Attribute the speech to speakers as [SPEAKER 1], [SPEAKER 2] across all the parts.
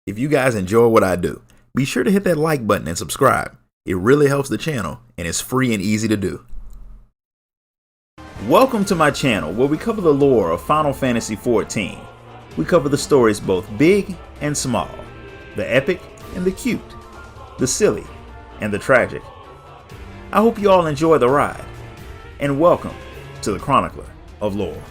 [SPEAKER 1] If you guys enjoy what I do, be sure to hit that like button and subscribe. It really helps the channel and it's free and easy to do. Welcome to my channel where we cover the lore of Final Fantasy XIV. We cover the stories both big and small, the epic and the cute, the silly and the tragic. I hope you all enjoy the ride, and welcome to the Chronicler of Lore.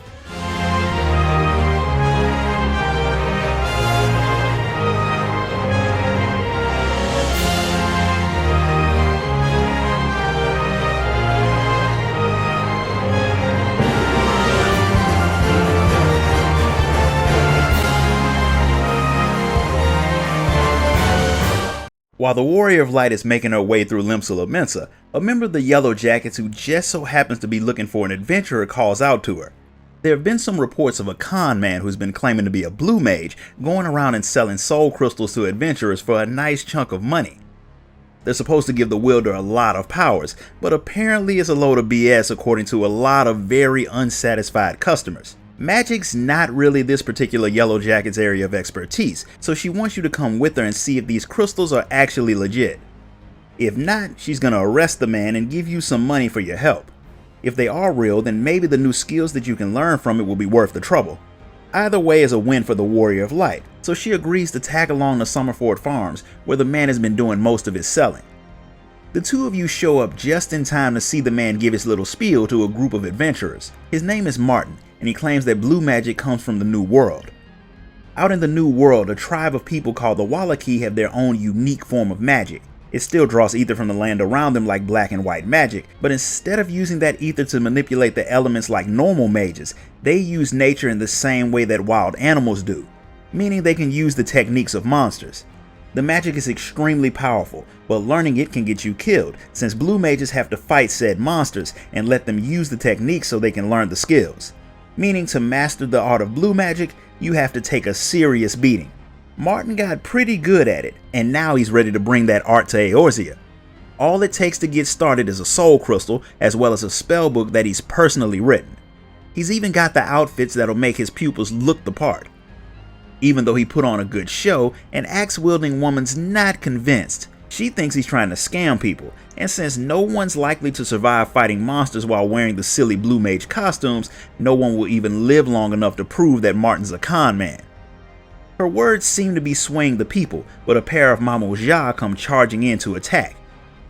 [SPEAKER 1] While the Warrior of Light is making her way through Limsa Lominsa, a member of the Yellow Jackets who just so happens to be looking for an adventurer calls out to her. There have been some reports of a con man who's been claiming to be a Blue Mage going around and selling soul crystals to adventurers for a nice chunk of money. They're supposed to give the wielder a lot of powers, but apparently it's a load of BS according to a lot of very unsatisfied customers. Magic's not really this particular Yellow Jacket's area of expertise, so she wants you to come with her and see if these crystals are actually legit. If not, she's gonna arrest the man and give you some money for your help. If they are real, then maybe the new skills that you can learn from it will be worth the trouble. Either way is a win for the Warrior of Light, so she agrees to tag along to Summerford Farms, where the man has been doing most of his selling. The two of you show up just in time to see the man give his little spiel to a group of adventurers. His name is Martin, and he claims that blue magic comes from the New World. Out in the New World, a tribe of people called the Wallaki have their own unique form of magic. It still draws ether from the land around them like black and white magic, but instead of using that ether to manipulate the elements like normal mages, they use nature in the same way that wild animals do, meaning they can use the techniques of monsters. The magic is extremely powerful, but learning it can get you killed, since blue mages have to fight said monsters and let them use the techniques so they can learn the skills. Meaning to master the art of blue magic, you have to take a serious beating. Martin got pretty good at it, and now he's ready to bring that art to Eorzea. All it takes to get started is a soul crystal, as well as a spell book that he's personally written. He's even got the outfits that'll make his pupils look the part. Even though he put on a good show, an axe-wielding woman's not convinced. She thinks he's trying to scam people, and since no one's likely to survive fighting monsters while wearing the silly Blue Mage costumes, no one will even live long enough to prove that Martin's a con man. Her words seem to be swaying the people, but a pair of Mamojah come charging in to attack.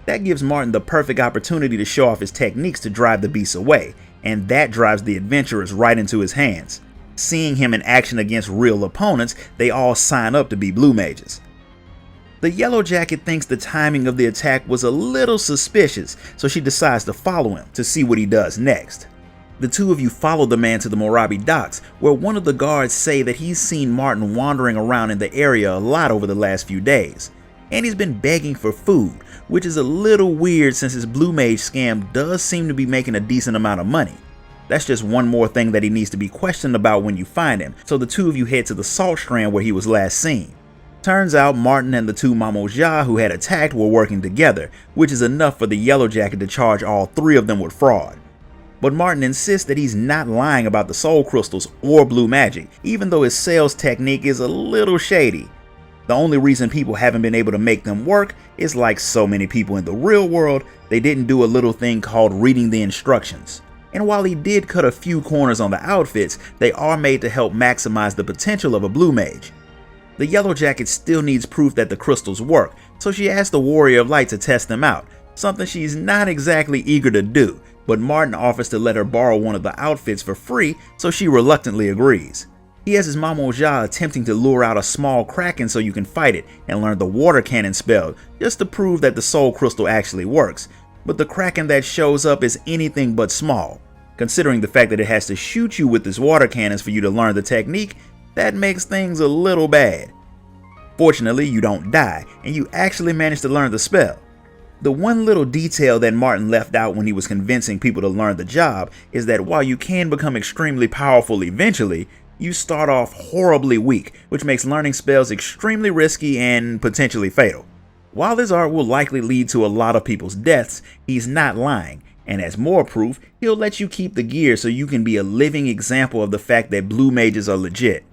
[SPEAKER 1] That gives Martin the perfect opportunity to show off his techniques to drive the beasts away, and that drives the adventurers right into his hands. Seeing him in action against real opponents, they all sign up to be Blue Mages. The Yellow Jacket thinks the timing of the attack was a little suspicious, so she decides to follow him to see what he does next. The two of you follow the man to the Morabi docks, where one of the guards say that he's seen Martin wandering around in the area a lot over the last few days, and he's been begging for food, which is a little weird since his Blue Mage scam does seem to be making a decent amount of money. That's just one more thing that he needs to be questioned about when you find him, so the two of you head to the Salt Strand where he was last seen. Turns out Martin and the two Mamojah who had attacked were working together, which is enough for the Yellow Jacket to charge all three of them with fraud. But Martin insists that he's not lying about the soul crystals or blue magic, even though his sales technique is a little shady. The only reason people haven't been able to make them work is, like so many people in the real world, they didn't do a little thing called reading the instructions. And while he did cut a few corners on the outfits, they are made to help maximize the potential of a blue mage. The Yellow Jacket still needs proof that the crystals work, so she asks the Warrior of Light to test them out, something she's not exactly eager to do, but Martin offers to let her borrow one of the outfits for free, so she reluctantly agrees. He has his Mamojah attempting to lure out a small kraken so you can fight it and learn the water cannon spell, just to prove that the soul crystal actually works, but the kraken that shows up is anything but small. Considering the fact that it has to shoot you with this water cannons for you to learn the technique, that makes things a little bad. Fortunately, you don't die, and you actually manage to learn the spell. The one little detail that Martin left out when he was convincing people to learn the job is that while you can become extremely powerful eventually, you start off horribly weak, which makes learning spells extremely risky and potentially fatal. While this art will likely lead to a lot of people's deaths, he's not lying, and as more proof, he'll let you keep the gear so you can be a living example of the fact that blue mages are legit.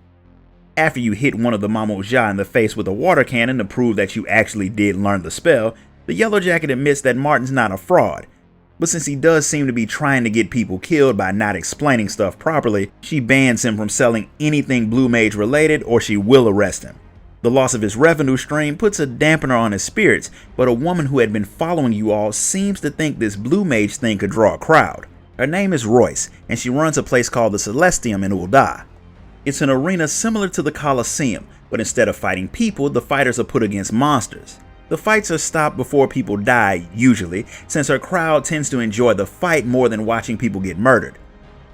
[SPEAKER 1] After you hit one of the Mamoja in the face with a water cannon to prove that you actually did learn the spell, the Yellow Jacket admits that Martin's not a fraud. But since he does seem to be trying to get people killed by not explaining stuff properly, she bans him from selling anything Blue Mage related or she will arrest him. The loss of his revenue stream puts a dampener on his spirits, but a woman who had been following you all seems to think this Blue Mage thing could draw a crowd. Her name is Royce, and she runs a place called the Celestium in Ul'dah. It's an arena similar to the Colosseum, but instead of fighting people, the fighters are put against monsters. The fights are stopped before people die, usually, since her crowd tends to enjoy the fight more than watching people get murdered.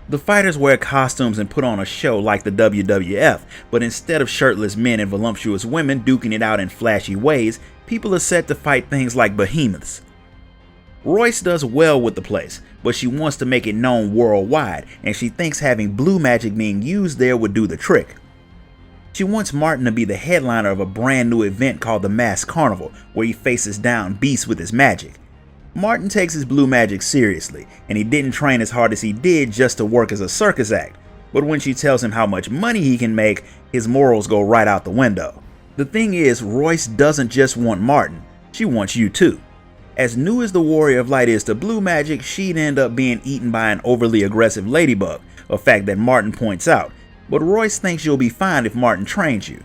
[SPEAKER 1] The fighters wear costumes and put on a show like the WWF, but instead of shirtless men and voluptuous women duking it out in flashy ways, people are set to fight things like behemoths. Royce does well with the place, but she wants to make it known worldwide, and she thinks having blue magic being used there would do the trick. She wants Martin to be the headliner of a brand new event called the Masked Carnival, where he faces down beasts with his magic. Martin takes his blue magic seriously, and he didn't train as hard as he did just to work as a circus act, but when she tells him how much money he can make, his morals go right out the window. The thing is, Royce doesn't just want Martin, she wants you too. As new as the Warrior of Light is to blue magic, she'd end up being eaten by an overly aggressive ladybug, a fact that Martin points out, but Royce thinks you'll be fine if Martin trains you.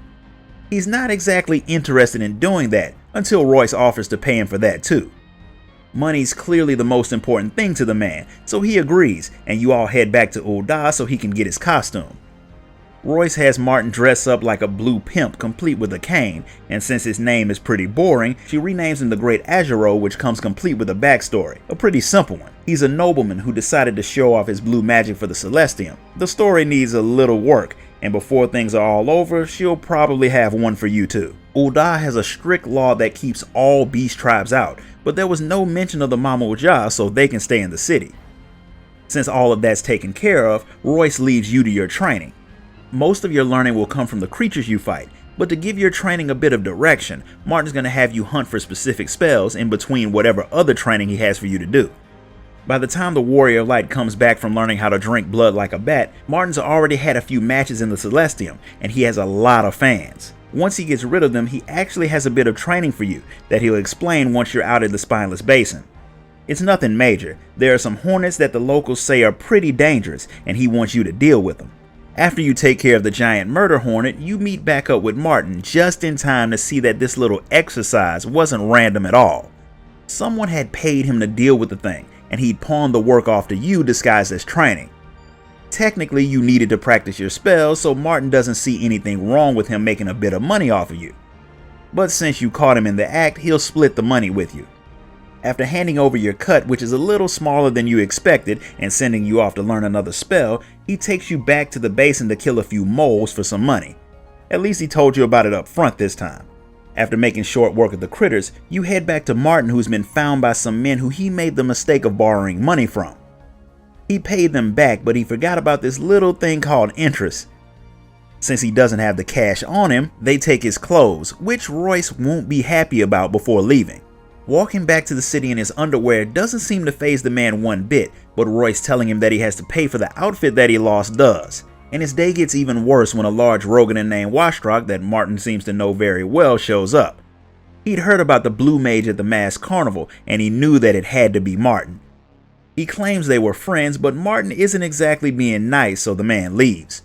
[SPEAKER 1] He's not exactly interested in doing that until Royce offers to pay him for that too. Money's clearly the most important thing to the man, so he agrees, and you all head back to Ul'dah so he can get his costume. Royce has Martin dress up like a blue pimp complete with a cane, and since his name is pretty boring, she renames him the Great Azuro, which comes complete with a backstory, a pretty simple one. He's a nobleman who decided to show off his blue magic for the Celestium. The story needs a little work, and before things are all over, she'll probably have one for you too. Ul'dah has a strict law that keeps all beast tribes out, but there was no mention of the Mamoja, so they can stay in the city. Since all of that's taken care of, Royce leaves you to your training. Most of your learning will come from the creatures you fight, but to give your training a bit of direction, Martin's going to have you hunt for specific spells in between whatever other training he has for you to do. By the time the Warrior of Light comes back from learning how to drink blood like a bat, Martin's already had a few matches in the Celestium, and he has a lot of fans. Once he gets rid of them, he actually has a bit of training for you that he'll explain once you're out in the Spineless Basin. It's nothing major. There are some hornets that the locals say are pretty dangerous, and he wants you to deal with them. After you take care of the giant murder hornet, you meet back up with Martin just in time to see that this little exercise wasn't random at all. Someone had paid him to deal with the thing, and he'd pawned the work off to you disguised as training. Technically, you needed to practice your spells, so Martin doesn't see anything wrong with him making a bit of money off of you. But since you caught him in the act, he'll split the money with you. After handing over your cut, which is a little smaller than you expected, and sending you off to learn another spell, he takes you back to the basin to kill a few moles for some money. At least he told you about it up front this time. After making short work of the critters, you head back to Martin, who's been found by some men who he made the mistake of borrowing money from. He paid them back, but he forgot about this little thing called interest. Since he doesn't have the cash on him, they take his clothes, which Royce won't be happy about before leaving. Walking back to the city in his underwear doesn't seem to faze the man one bit, but Royce telling him that he has to pay for the outfit that he lost does. And his day gets even worse when a large Roganin named Washtrock that Martin seems to know very well shows up. He'd heard about the Blue Mage at the Masked Carnival, and he knew that it had to be Martin. He claims they were friends, but Martin isn't exactly being nice, so the man leaves.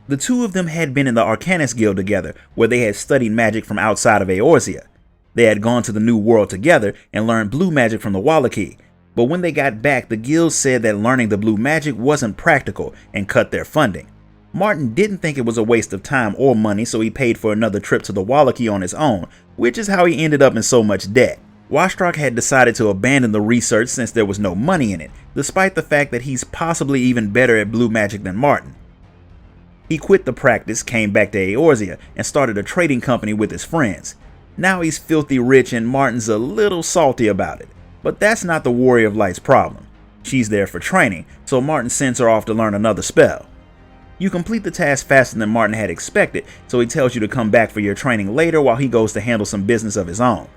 [SPEAKER 1] The two of them had been in the Arcanist Guild together, where they had studied magic from outside of Eorzea. They had gone to the New World together and learned blue magic from the Wallachie, but when they got back, the guild said that learning the blue magic wasn't practical and cut their funding. Martin didn't think it was a waste of time or money, so he paid for another trip to the Wallachie on his own, which is how he ended up in so much debt. Washtrock had decided to abandon the research since there was no money in it, despite the fact that he's possibly even better at blue magic than Martin. He quit the practice, came back to Eorzea, and started a trading company with his friends. Now he's filthy rich and Martin's a little salty about it, but that's not the Warrior of Light's problem. She's there for training, so Martin sends her off to learn another spell. You complete the task faster than Martin had expected, so he tells you to come back for your training later while he goes to handle some business of his own.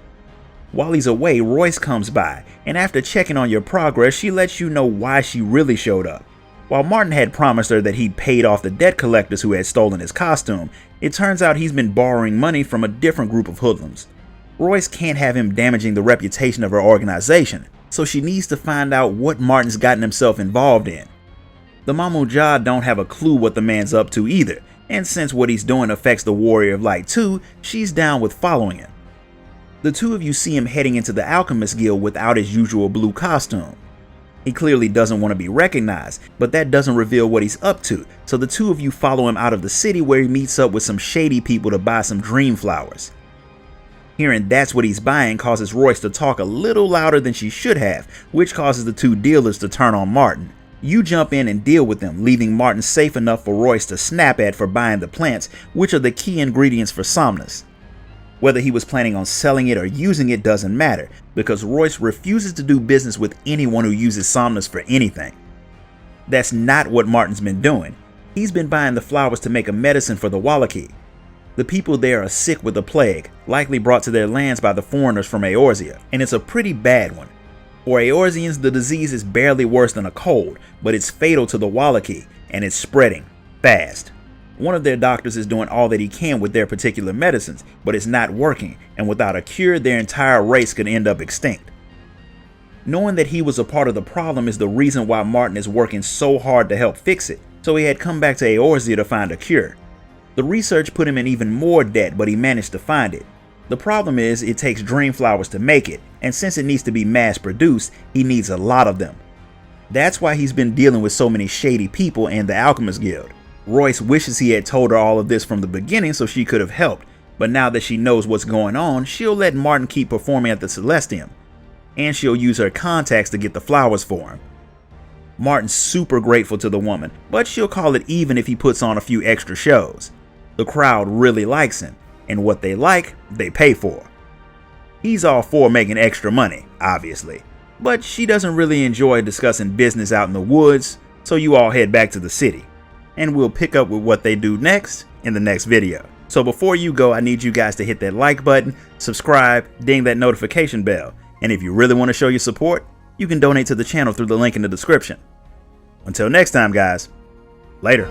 [SPEAKER 1] While he's away, Royce comes by, and after checking on your progress, she lets you know why she really showed up. While Martin had promised her that he'd paid off the debt collectors who had stolen his costume, it turns out he's been borrowing money from a different group of hoodlums. Royce can't have him damaging the reputation of her organization, so she needs to find out what Martin's gotten himself involved in. The Mamuja don't have a clue what the man's up to either, and since what he's doing affects the Warrior of Light too, she's down with following him. The two of you see him heading into the Alchemist Guild without his usual blue costume. He clearly doesn't want to be recognized, but that doesn't reveal what he's up to, so the two of you follow him out of the city where he meets up with some shady people to buy some dream flowers. Hearing that's what he's buying causes Royce to talk a little louder than she should have, which causes the two dealers to turn on Martin. You jump in and deal with them, leaving Martin safe enough for Royce to snap at for buying the plants, which are the key ingredients for Somnus. Whether he was planning on selling it or using it doesn't matter, because Royce refuses to do business with anyone who uses Somnus for anything. That's not what Martin's been doing. He's been buying the flowers to make a medicine for the Wallachie. The people there are sick with the plague, likely brought to their lands by the foreigners from Eorzea, and it's a pretty bad one. For Eorzeans, the disease is barely worse than a cold, but it's fatal to the Wallachie, and it's spreading fast. One of their doctors is doing all that he can with their particular medicines, but it's not working, and without a cure, their entire race could end up extinct. Knowing that he was a part of the problem is the reason why Martin is working so hard to help fix it, so he had come back to Eorzea to find a cure. The research put him in even more debt, but he managed to find it. The problem is it takes dream flowers to make it, and since it needs to be mass produced, he needs a lot of them. That's why he's been dealing with so many shady people and the Alchemist Guild. Royce wishes he had told her all of this from the beginning so she could have helped, but now that she knows what's going on, she'll let Martin keep performing at the Celestium, and she'll use her contacts to get the flowers for him. Martin's super grateful to the woman, but she'll call it even if he puts on a few extra shows. The crowd really likes him, and what they like, they pay for. He's all for making extra money, obviously, but she doesn't really enjoy discussing business out in the woods, so you all head back to the city. And we'll pick up with what they do next in the next video. So before you go, I need you guys to hit that like button, subscribe, ding that notification bell, and if you really want to show your support, you can donate to the channel through the link in the description. Until next time guys, later.